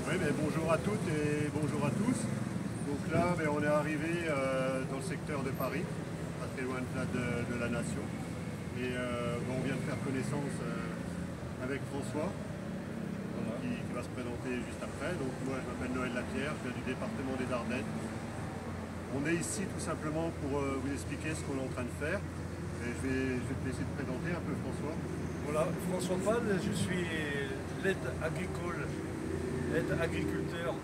Oui, mais bonjour à toutes et bonjour à tous. Donc là, on est arrivé dans le secteur de Paris, pas très loin de la Nation. Et on vient de faire connaissance avec François, qui va se présenter juste après. Donc moi, je m'appelle Noël Lapierre, je viens du département des Ardennes. On est ici tout simplement pour vous expliquer ce qu'on est en train de faire. Et je vais te laisser te présenter un peu, François. Voilà, François Pal, je suis l'aide agriculteur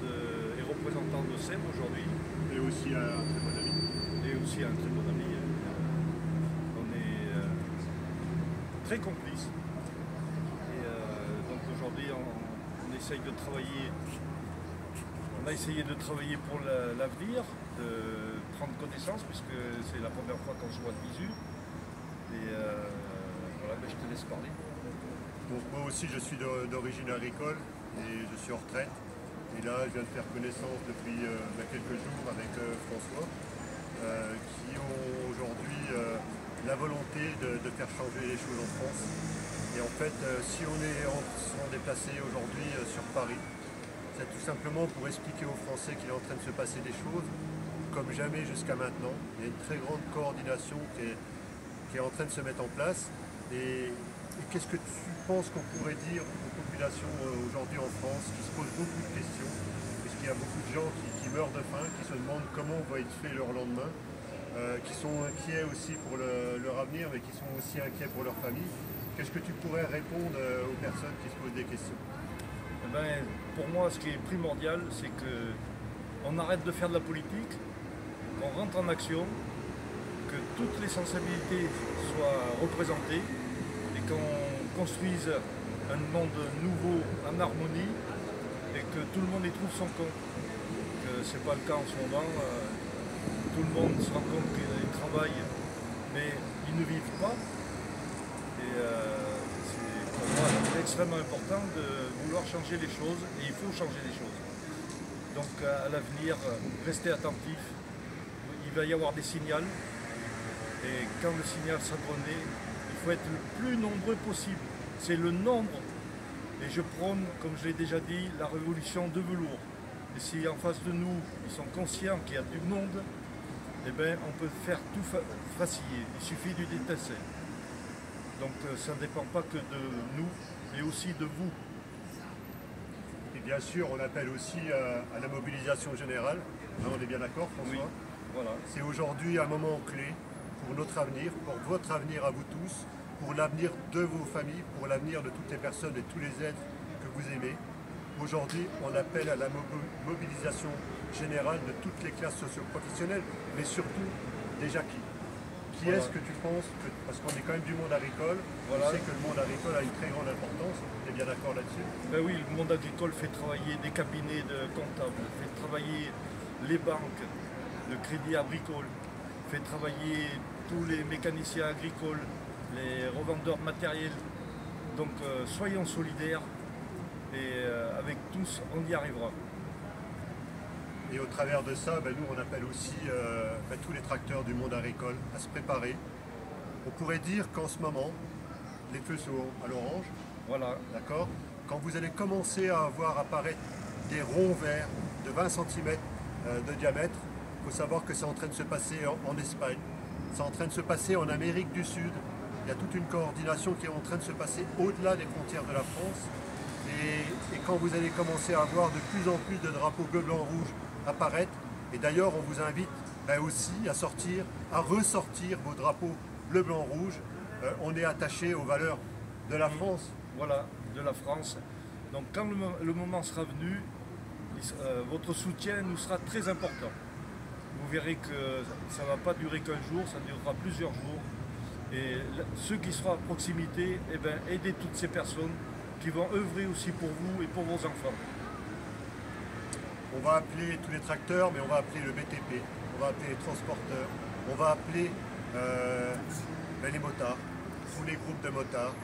et représentant de SEM aujourd'hui. Et aussi un très bon ami. Et aussi un très bon ami. On est très complices. Et donc aujourd'hui, on essaye de travailler. On a essayé de travailler pour l'avenir, de prendre connaissance, puisque c'est la première fois qu'on se voit de visu. Et voilà, je te laisse parler. Donc moi aussi je suis d'origine agricole et je suis en retraite. Et là je viens de faire connaissance depuis quelques jours avec François qui ont aujourd'hui la volonté de faire changer les choses en France. Et en fait si on sont déplacés aujourd'hui sur Paris, c'est tout simplement pour expliquer aux Français qu'il est en train de se passer des choses comme jamais jusqu'à maintenant. Il y a une très grande coordination qui est en train de se mettre en place. Et qu'est-ce que tu penses qu'on pourrait dire aux populations aujourd'hui en France qui se posent beaucoup de questions, puisqu'il y a beaucoup de gens qui meurent de faim, qui se demandent comment va être fait leur lendemain, qui sont inquiets aussi pour leur avenir, mais qui sont aussi inquiets pour leur famille. Qu'est-ce que tu pourrais répondre aux personnes qui se posent des questions? Eh ben, pour moi, ce qui est primordial, c'est qu'on arrête de faire de la politique, qu'on rentre en action, que toutes les sensibilités soient représentées et qu'on construise un monde nouveau en harmonie et que tout le monde y trouve son compte. Ce n'est pas le cas en ce moment. Tout le monde se rend compte qu'ils travaillent, mais ils ne vivent pas. Et c'est pour moi extrêmement important de vouloir changer les choses, et il faut changer les choses. Donc à l'avenir, restez attentifs. Il va y avoir des signaux. Et quand le signal sera donné, il faut être le plus nombreux possible. C'est le nombre. Et je prône, comme je l'ai déjà dit, la révolution de velours. Et si en face de nous, ils sont conscients qu'il y a du monde, eh bien, on peut faire tout vaciller. Il suffit d'une étincelle. Donc ça ne dépend pas que de nous, mais aussi de vous. Et bien sûr, on appelle aussi à la mobilisation générale. Là, on est bien d'accord, François? Oui, voilà. C'est aujourd'hui un moment clé pour notre avenir, pour votre avenir à vous tous, pour l'avenir de vos familles, pour l'avenir de toutes les personnes et tous les êtres que vous aimez. Aujourd'hui, on appelle à la mobilisation générale de toutes les classes socio-professionnelles, mais surtout déjà qui? Qui est-ce que tu penses que, parce qu'on est quand même du monde agricole, Voilà. on sait que le monde agricole a une très grande importance, tu es bien d'accord là-dessus? Ben oui, le monde agricole fait travailler des cabinets de comptables, fait travailler les banques, le crédit agricole, fait travailler tous les mécaniciens agricoles, les revendeurs de matériel. Donc soyons solidaires et avec tous on y arrivera. Et au travers de ça, nous on appelle aussi tous les tracteurs du monde agricole à se préparer. On pourrait dire qu'en ce moment, les feux sont à l'orange, Voilà. d'accord? Quand vous allez commencer à voir apparaître des ronds verts de 20 cm de diamètre, il faut savoir que c'est en train de se passer en Espagne, c'est en train de se passer en Amérique du Sud. Il y a toute une coordination qui est en train de se passer au-delà des frontières de la France. Et quand vous allez commencer à voir de plus en plus de drapeaux bleu, blanc, rouge apparaître, et d'ailleurs on vous invite aussi à ressortir vos drapeaux bleu, blanc, rouge. On est attaché aux valeurs de la France. Voilà, de la France. Donc quand le moment sera venu, votre soutien nous sera très important. Vous verrez que ça ne va pas durer qu'un jour, ça durera plusieurs jours. Et ceux qui seront à proximité, aidez toutes ces personnes qui vont œuvrer aussi pour vous et pour vos enfants. On va appeler tous les tracteurs, mais on va appeler le BTP, on va appeler les transporteurs, on va appeler les motards, tous les groupes de motards.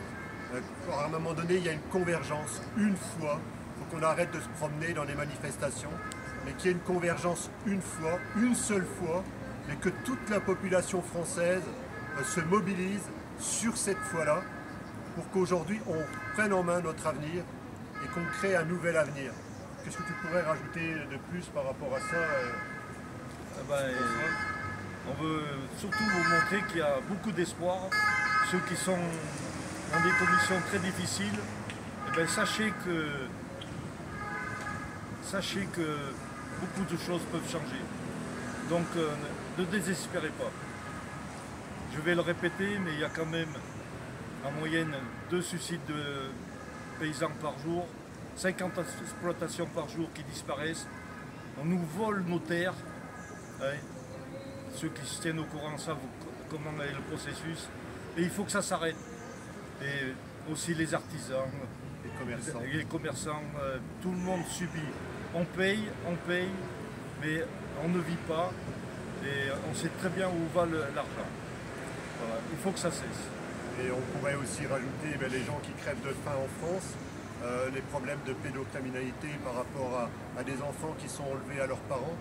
À un moment donné, il y a une convergence, une fois. Il faut qu'on arrête de se promener dans les manifestations, mais qu'il y ait une convergence une fois, une seule fois, et que toute la population française se mobilise sur cette fois-là, pour qu'aujourd'hui on prenne en main notre avenir et qu'on crée un nouvel avenir. qu'est-ce que tu pourrais rajouter de plus par rapport à ça Eh ben, on veut surtout vous montrer qu'il y a beaucoup d'espoir. Ceux qui sont dans des conditions très difficiles, eh ben, sachez que beaucoup de choses peuvent changer. Donc ne désespérez pas. Je vais le répéter, mais il y a quand même en moyenne 2 suicides de paysans par jour, 50 exploitations par jour qui disparaissent. On nous vole nos terres. Hein. Ceux qui se tiennent au courant savent comment est le processus. Et il faut que ça s'arrête. Et aussi les artisans, les commerçants, tout le monde subit. On paye, mais on ne vit pas. Et on sait très bien où va l'argent. Voilà. Il faut que ça cesse. Et on pourrait aussi rajouter les gens qui crèvent de faim en France, les problèmes de pédocriminalité par rapport à des enfants qui sont enlevés à leurs parents.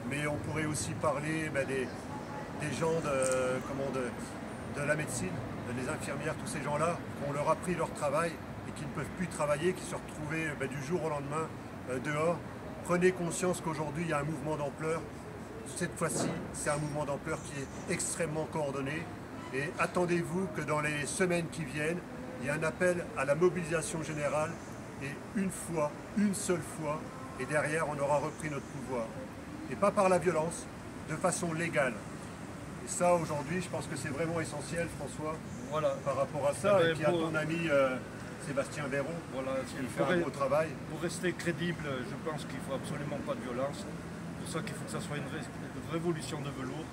Mais on pourrait aussi parler des gens de la médecine, des infirmières, tous ces gens-là, qu'on leur a pris leur travail et qui ne peuvent plus travailler, qui se sont retrouvés du jour au lendemain dehors. Prenez conscience qu'aujourd'hui il y a un mouvement d'ampleur. Cette fois-ci, c'est un mouvement d'ampleur qui est extrêmement coordonné. Et attendez-vous que dans les semaines qui viennent, il y ait un appel à la mobilisation générale et une seule fois, et derrière on aura repris notre pouvoir. Et pas par la violence, de façon légale. Et ça aujourd'hui, je pense que c'est vraiment essentiel, François, voilà. Par rapport à ça. Et puis à ton ami Sébastien Véron, voilà, qui fait un beau travail. Pour rester crédible, je pense qu'il ne faut absolument pas de violence. C'est pour ça qu'il faut que ça soit une révolution de velours.